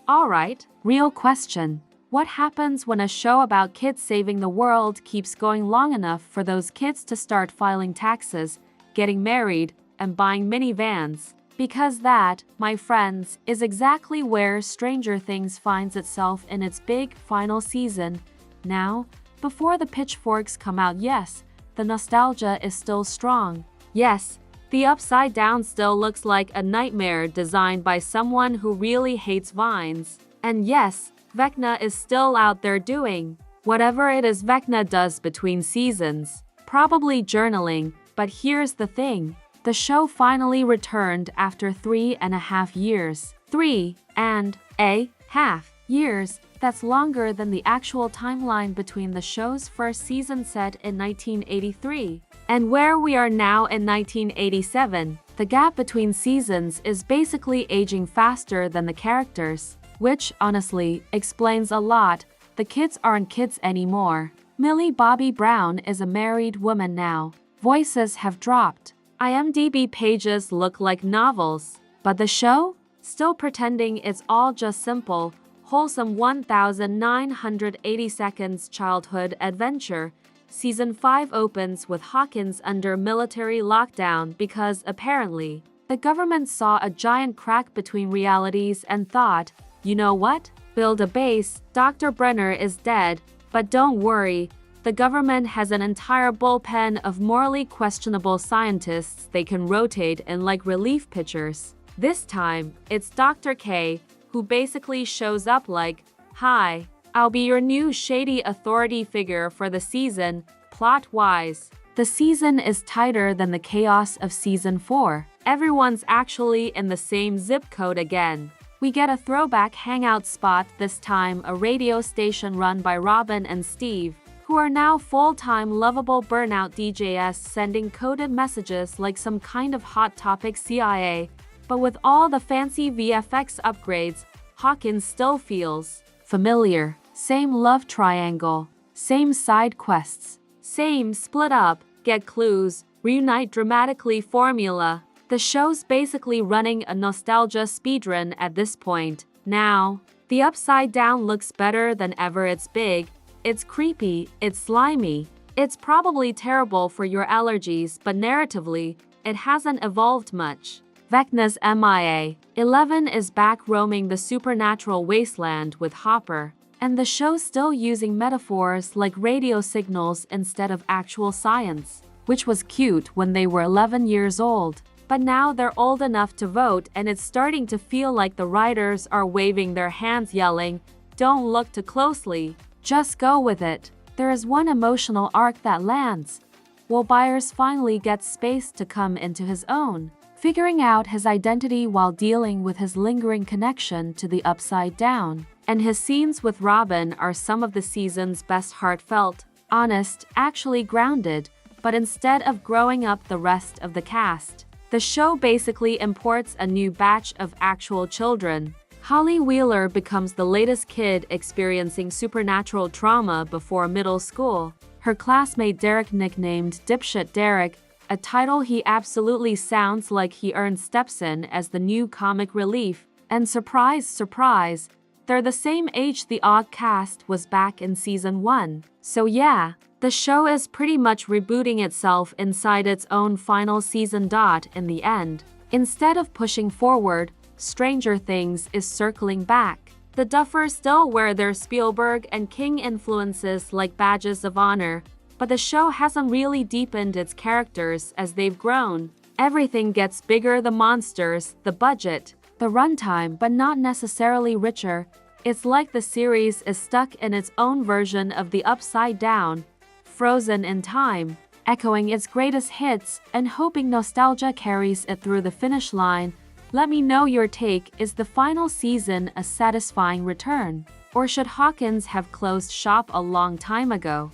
Alright, real question. What happens when a show about kids saving the world keeps going long enough for those kids to start filing taxes, getting married, and buying minivans? Because that, my friends, is exactly where Stranger Things finds itself in its big final season. Now, before the pitchforks come out, yes, the nostalgia is still strong. Yes, the Upside Down still looks like a nightmare designed by someone who really hates vines. And yes, Vecna is still out there doing whatever it is Vecna does between seasons. Probably journaling, but here's the thing. The show finally returned after 3.5 years. 3.5 years. That's longer than the actual timeline between the show's first season set in 1983 and where we are now in 1987. The gap between seasons is basically aging faster than the characters, which, honestly, explains a lot. The kids aren't kids anymore. Millie Bobby Brown is a married woman now. Voices have dropped. IMDb pages look like novels. But the show? Still pretending it's all just simple, wholesome 1,980 seconds childhood adventure. Season 5 opens with Hawkins under military lockdown because, apparently, the government saw a giant crack between realities and thought, you know what? Build a base. Dr. Brenner is dead, but don't worry, the government has an entire bullpen of morally questionable scientists they can rotate in like relief pitchers. This time, it's Dr. K, who basically shows up like, hi, I'll be your new shady authority figure for the season. Plot-wise, the season is tighter than the chaos of season 4. Everyone's actually in the same zip code again. We get a throwback hangout spot, this time a radio station run by Robin and Steve, who are now full-time lovable burnout DJs sending coded messages like some kind of Hot Topic CIA. But with all the fancy VFX upgrades, Hawkins still feels familiar. Same love triangle, same side quests, same split up, get clues, reunite dramatically formula. The show's basically running a nostalgia speedrun at this point. Now, the Upside Down looks better than ever. It's big, it's creepy, it's slimy. It's probably terrible for your allergies, but narratively, it hasn't evolved much. Vecna's MIA. 11 is back roaming the supernatural wasteland with Hopper, and the show's still using metaphors like radio signals instead of actual science, which was cute when they were 11 years old. But now they're old enough to vote, and it's starting to feel like the writers are waving their hands yelling, don't look too closely, just go with it. There is one emotional arc that lands. Will Byers finally gets space to come into his own, figuring out his identity while dealing with his lingering connection to the Upside Down. And his scenes with Robin are some of the season's best, heartfelt, honest, actually grounded, but instead of growing up the rest of the cast, the show basically imports a new batch of actual children. Holly Wheeler becomes the latest kid experiencing supernatural trauma before middle school. Her classmate Derek, nicknamed Dipshit Derek, a title he absolutely sounds like he earned steps in as the new comic relief. And surprise, surprise, they're the same age the odd cast was back in season 1. So yeah, the show is pretty much rebooting itself inside its own final season. In the end, instead of pushing forward, Stranger Things is circling back. The Duffers still wear their Spielberg and King influences like badges of honor, but the show hasn't really deepened its characters as they've grown. Everything gets bigger, the monsters, the budget, the runtime, but not necessarily richer. It's like the series is stuck in its own version of the Upside Down, frozen in time, echoing its greatest hits and hoping nostalgia carries it through the finish line. Let me know your take. Is the final season a satisfying return, or should Hawkins have closed shop a long time ago?